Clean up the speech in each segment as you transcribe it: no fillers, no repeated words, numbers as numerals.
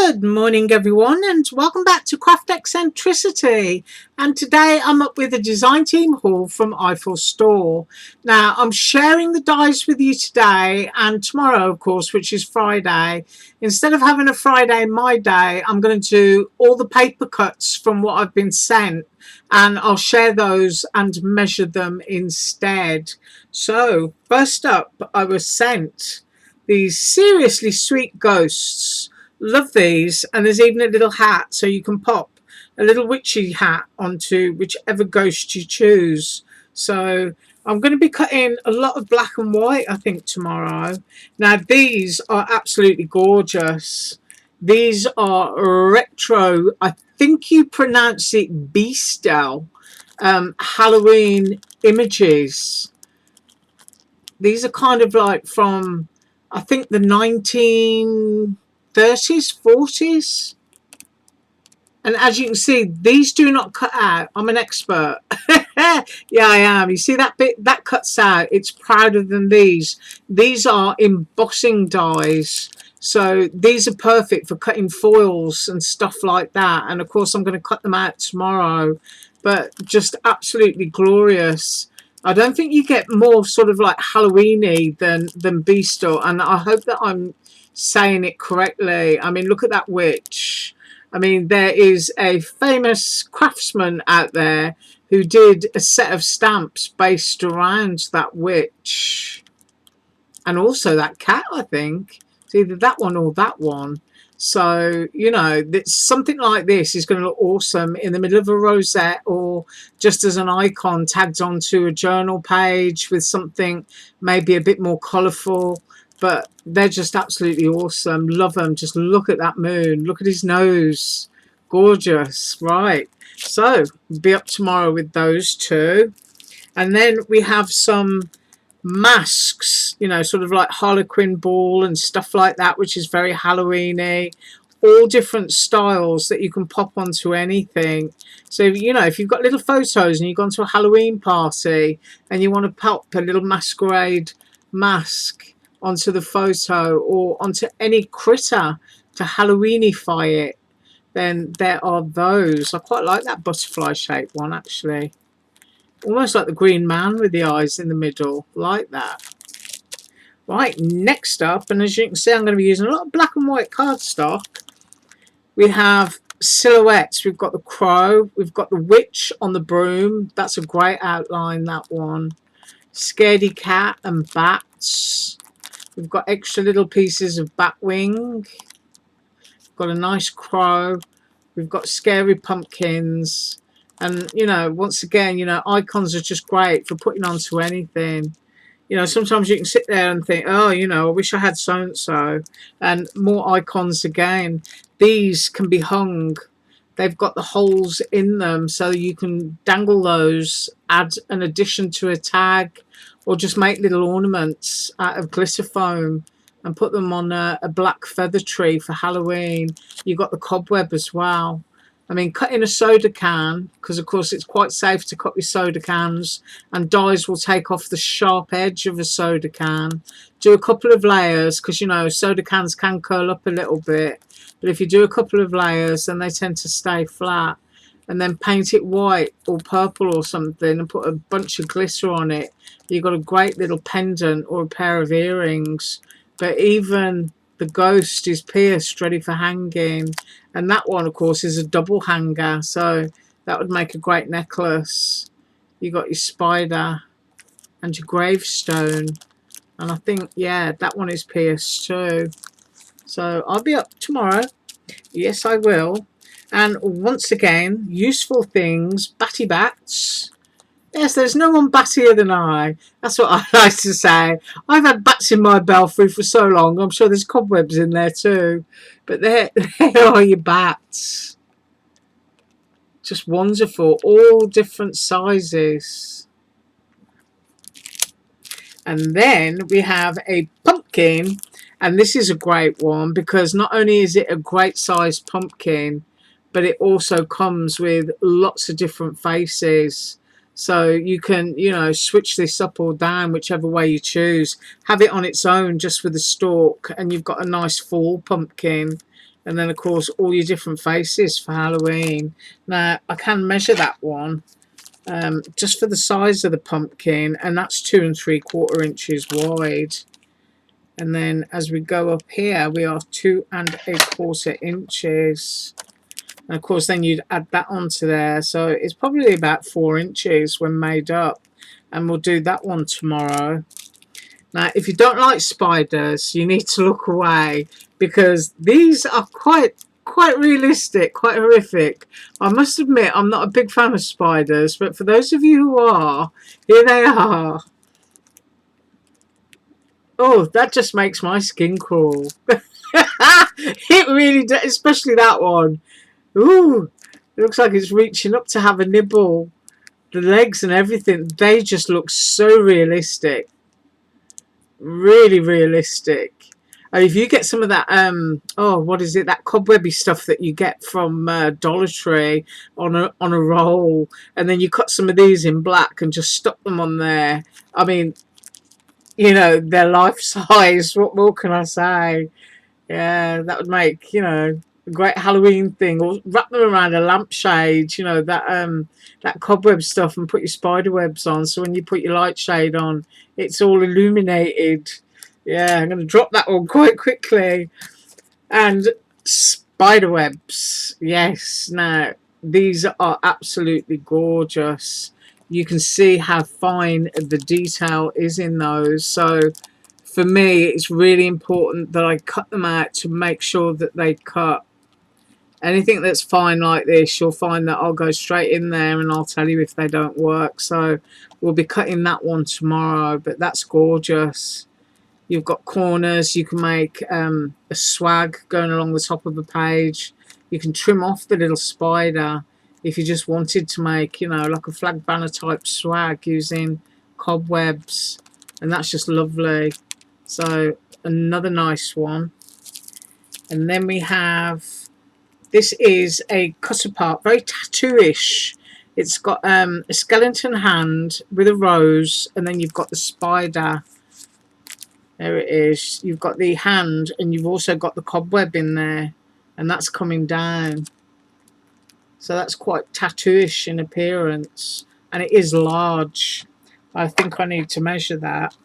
Good morning everyone, and welcome back to Craft Eccentricity. And today I'm up with a design team haul from Eiffel store. Now I'm sharing the dies with you today and tomorrow, of course, which is Friday. Instead of having a Friday my day, I'm going to do all the paper cuts from what I've been sent, and I'll share those and measure them instead. So first up, I was sent these seriously sweet ghosts. Love these, and there's even a little hat, so you can pop a little witchy hat onto whichever ghost you choose. So I'm going to be cutting a lot of black and white, I think, tomorrow. Now these are absolutely gorgeous. These are retro, I think you pronounce it Beastel, Halloween images. These are kind of like from, I think, the 1930s, 40s. And as you can see, these do not cut out. I'm an expert. Yeah, I am. You see that bit? That cuts out. It's prouder than these. These are embossing dies. So these are perfect for cutting foils and stuff like that. And of course, I'm going to cut them out tomorrow. But just absolutely glorious. I don't think you get more sort of like Halloween-y than Beastel. And I hope that I'm saying it correctly. I mean, look at that witch. I mean, there is a famous craftsman out there who did a set of stamps based around that witch. And also that cat, I think. It's either that one or that one. So, you know, something like this is going to look awesome in the middle of a rosette or just as an icon tagged onto a journal page with something maybe a bit more colourful. But they're just absolutely awesome. Love them. Just look at that moon. Look at his nose. Gorgeous. Right. So, be up tomorrow with those two. And then we have some masks, you know, sort of like Harlequin ball and stuff like that, which is very Halloween-y. All different styles that you can pop onto anything. So, you know, if you've got little photos and you've gone to a Halloween party and you want to pop a little masquerade mask onto the photo or onto any critter to Halloweenify it, then there are those. I quite like that butterfly shaped one, actually. Almost like the Green Man with the eyes in the middle, like that. Right, next up, and as you can see, I'm going to be using a lot of black and white cardstock. We have silhouettes. We've got the crow, we've got the witch on the broom. That's a great outline, that one. Scaredy cat and bats. We've got extra little pieces of bat wing. We've got a nice crow. We've got scary pumpkins. And, you know, once again, you know, icons are just great for putting onto anything. You know, sometimes you can sit there and think, oh, you know, I wish I had so-and-so. And more icons again. These can be hung. They've got the holes in them, so you can dangle those, add an addition to a tag, or just make little ornaments out of glitter foam and put them on a black feather tree for Halloween. You've got the cobweb as well. I mean, cutting a soda can, because of course it's quite safe to cut with soda cans, and dies will take off the sharp edge of a soda can. Do a couple of layers, because, you know, soda cans can curl up a little bit. But if you do a couple of layers, then they tend to stay flat. And then paint it white or purple or something and put a bunch of glitter on it. You've got a great little pendant or a pair of earrings. But even the ghost is pierced, ready for hanging. And that one, of course, is a double hanger. So that would make a great necklace. You've got your spider and your gravestone. And I think, yeah, that one is pierced too. So I'll be up tomorrow. Yes, I will. And once again, useful things, batty bats. Yes, there's no one battier than I. That's what I like to say. I've had bats in my belfry for so long. I'm sure there's cobwebs in there too. But there are your bats. Just wonderful. All different sizes. And then we have a pumpkin. And this is a great one because not only is it a great sized pumpkin, but it also comes with lots of different faces. So you can, you know, switch this up or down, whichever way you choose. Have it on its own just with a stalk, and you've got a nice fall pumpkin. And then, of course, all your different faces for Halloween. Now, I can measure that one just for the size of the pumpkin, and that's 2 3/4 inches wide. And then as we go up here, we are 2 1/4 inches. And of course, then you'd add that onto there. So it's probably about 4 inches when made up. And we'll do that one tomorrow. Now, if you don't like spiders, you need to look away, because these are quite realistic, quite horrific. I must admit, I'm not a big fan of spiders, but for those of you who are, here they are. Oh, that just makes my skin crawl. It really does, especially that one. Ooh, it looks like it's reaching up to have a nibble. The legs and everything, they just look so realistic. Really realistic. And if you get some of that, oh, what is it? That cobwebby stuff that you get from Dollar Tree on a roll, and then you cut some of these in black and just stuck them on there. I mean, you know, they're life size. What more can I say? Yeah, that would make, you know, a great Halloween thing. Or wrap them around a lampshade, you know, that cobweb stuff, and put your spider webs on. So when you put your light shade on, it's all illuminated. Yeah, I'm going to drop that one quite quickly. And spider webs. Yes, now, these are absolutely gorgeous. You can see how fine the detail is in those. So for me, it's really important that I cut them out to make sure that they cut. Anything that's fine like this, you'll find that I'll go straight in there and I'll tell you if they don't work. So we'll be cutting that one tomorrow, but that's gorgeous. You've got corners. You can make a swag going along the top of the page. You can trim off the little spider if you just wanted to make, you know, like a flag banner type swag using cobwebs. And that's just lovely. So another nice one. And then we have, this is a cut apart, very tattoo-ish. It's got a skeleton hand with a rose, and then you've got the spider. There it is. You've got the hand, and you've also got the cobweb in there, and that's coming down. So that's quite tattoo-ish in appearance, and it is large. I think I need to measure that.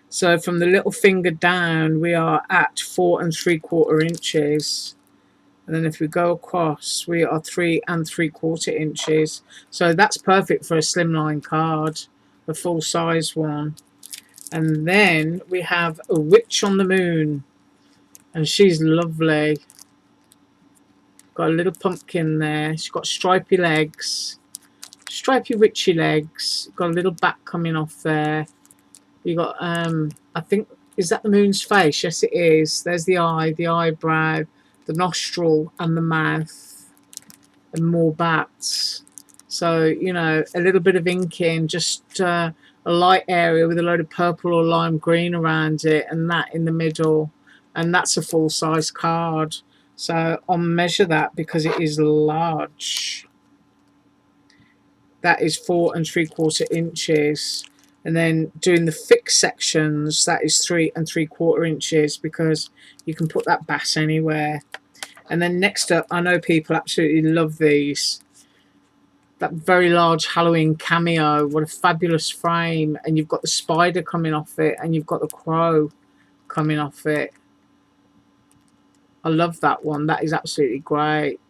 So from the little finger down, we are at 4 3/4 inches. And then if we go across, we are 3 3/4 inches. So that's perfect for a slimline card, a full-size one. And then we have a witch on the moon. And she's lovely. Got a little pumpkin there. She's got stripy legs. Stripy witchy legs. Got a little back coming off there. You got, I think, is that the moon's face? Yes, it is. There's the eye, the eyebrow, the nostril, and the mouth, and more bats. So, you know, a little bit of inking, just a light area with a load of purple or lime green around it, and that in the middle. And that's a full-size card. So I'll measure that because it is large. That is 4 3/4 inches. And then doing the fixed sections, that is 3 3/4 inches, because you can put that bat anywhere. And then next up, I know people absolutely love these. That very large Halloween Cameo. What a fabulous frame. And you've got the spider coming off it, and you've got the crow coming off it. I love that one. That is absolutely great.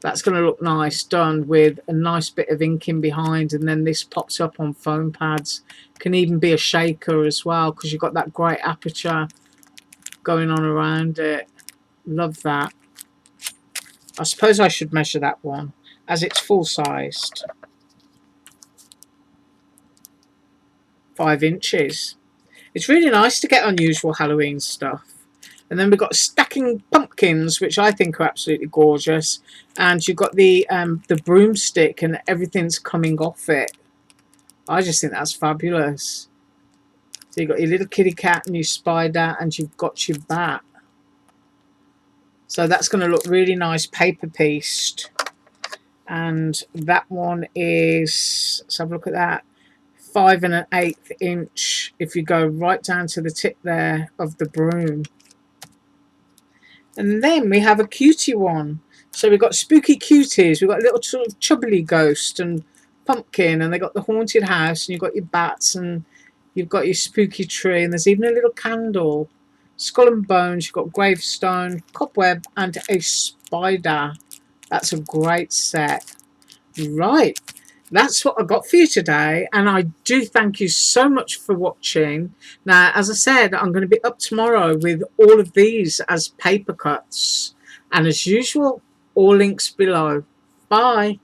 That's going to look nice done with a nice bit of inking behind, and then this pops up on foam pads. Can even be a shaker as well, because you've got that great aperture going on around it. Love that. I suppose I should measure that one, as it's full-sized. 5 inches. It's really nice to get unusual Halloween stuff. And then we've got stacking pumpkins, which I think are absolutely gorgeous. And you've got the broomstick, and everything's coming off it. I just think that's fabulous. So you've got your little kitty cat and your spider, and you've got your bat. So that's going to look really nice paper pieced. And that one is, let's have a look at that, 5 1/8 inch if you go right down to the tip there of the broom. And then we have a cutie one. So we've got spooky cuties. We've got a little sort of chubbly ghost and pumpkin, and they got the haunted house, and you've got your bats, and you've got your spooky tree, and there's even a little candle. Skull and bones. You've got gravestone, cobweb, and a spider. That's a great set. Right. That's what I got for you today, and I do thank you so much for watching. Now, as I said, I'm going to be up tomorrow with all of these as paper cuts, and as usual, all links below. Bye.